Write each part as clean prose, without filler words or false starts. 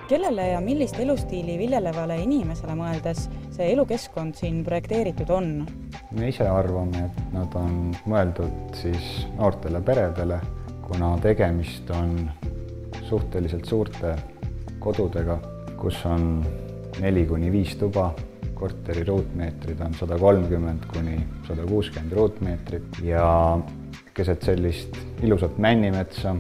Kellele ja millist elustiili viljelevale inimesele mõeldes see elukeskkond siin projekteeritud on? Me ise arvame, et nad on mõeldud siis noortele peredele, kuna tegemist on suhteliselt suurte kodudega, kus on 4–5 tuba, korteri ruutmeetrid on 130 kuni 160 ruutmeetrit ja keset sellist ilusat männimetsa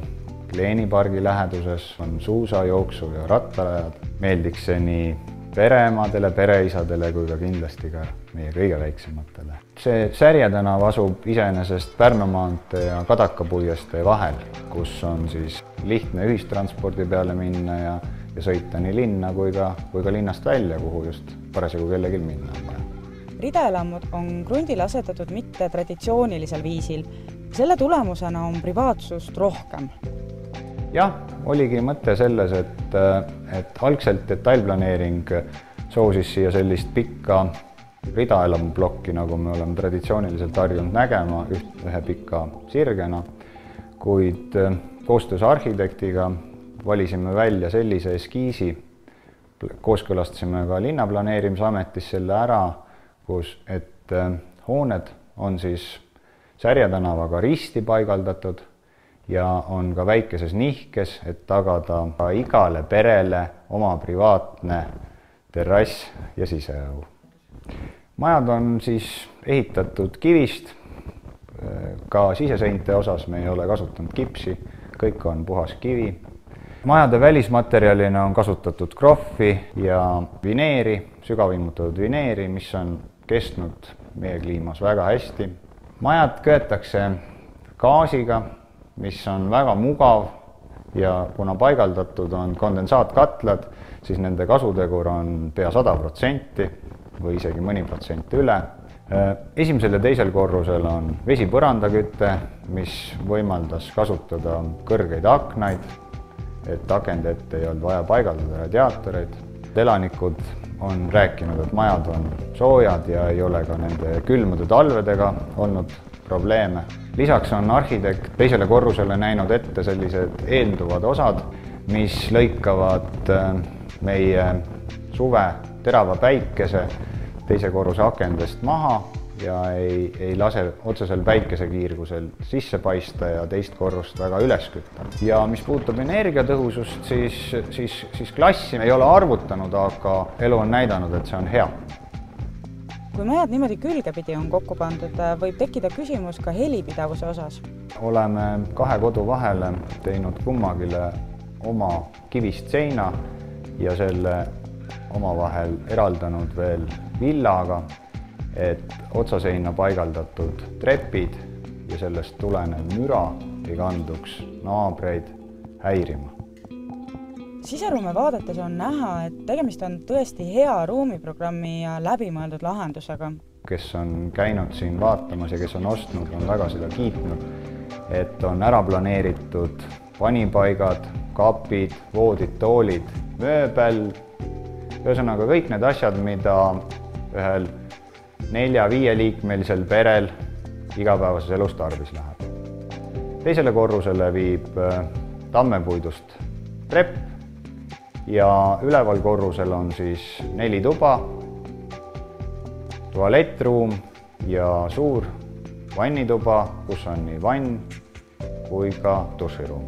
Kleenipargi läheduses on suusa-, jooksu- ja rattarajad. Meeldiks see nii pereemadele, pereisadele kui ka kindlasti ka meie kõige väiksematele. See Särje tänav asub iseenesest Pärnu maantee ja Kadaka puiestee vahel, kus on siis lihtne ühistranspordi peale minna ja sõita nii linna kui ka linnast välja, kuhu just parasjagu kellelgi minna on vaja. Ridaelamud on krundile asetatud mitte traditsioonilisel viisil. Selle tulemusena on privaatsust rohkem. Jah, oligi mõte selles, et algselt detailplaneering soosis siia sellist pikka ridaelamublokki, nagu me oleme traditsiooniliselt harjunud nägema, ühe pika sirgena, kuid koostöös arhitektiga valisime välja sellise eskiisi, kooskõlastasime ka linnaplaneerimisametis selle ära, et hooned on siis Särje tänavaga risti paigaldatud ja on ka väikeses nihkes, et tagada ka igale perele oma privaatne terrass ja siseõu. Majad on siis ehitatud kivist, ka siseseinte osas me ei ole kasutanud kipsi, kõik on puhas kivi. Majade välismaterjalina on kasutatud kroffi ja vineeri, sügavimmutatud vineeri, mis on kestnud meie kliimas väga hästi. Majad köetakse gaasiga, mis on väga mugav ja kuna paigaldatud on kondensaatkatlad, siis nende kasutegur on pea 100% või isegi mõni protsent üle. Esimesel ja teisel korrusel on vesipõrandaküte, mis võimaldas kasutada kõrgeid aknaid, et akende ette ei olnud vaja paigaldada radiaatoreid. Elanikud on rääkinud, et majad on soojad ja ei ole ka nende külmade talvedega olnud probleeme. Lisaks on arhitekt teisele korrusele näinud ette sellised eelduvad osad, mis lõikavad meie suve terava päikese teise korruse akendest maha ja ei lase otsesel päikesekiirgusel sisse paista ja teist korrust väga üles kütta. Ja mis puudutab energiatõhusust, siis klassi ei ole arvutanud, aga elu on näidanud, et see on hea. Kui majad niimoodi külgepidi on kokku pandud, võib tekkida küsimus ka helipidavuse osas. Oleme 2 kodu vahele teinud kummagile oma kivist seina ja selle omavahel eraldanud veel villaga, et otsaseina paigaldatud trepid ja sellest tulenev müra ei kanduks naabreid häirima. Siseruume vaadates on näha, et tegemist on tõesti hea ruumiprogrammi ja läbimõeldud lahendusega. Kes on käinud siin vaatamas ja kes on ostnud, on väga seda kiitnud, et on ära planeeritud vanipaigad, kapid, voodid, toolid, mööbel, ühesõnaga kõik need asjad, mida ühel 4–5 liikmelisel perel igapäevases elus tarvis läheb. Teisele korrusele viib tammepuidust trepp ja üleval korrusel on siis 4 tuba, tualettruum ja suur vannituba, kus on nii vann kui ka duširuum.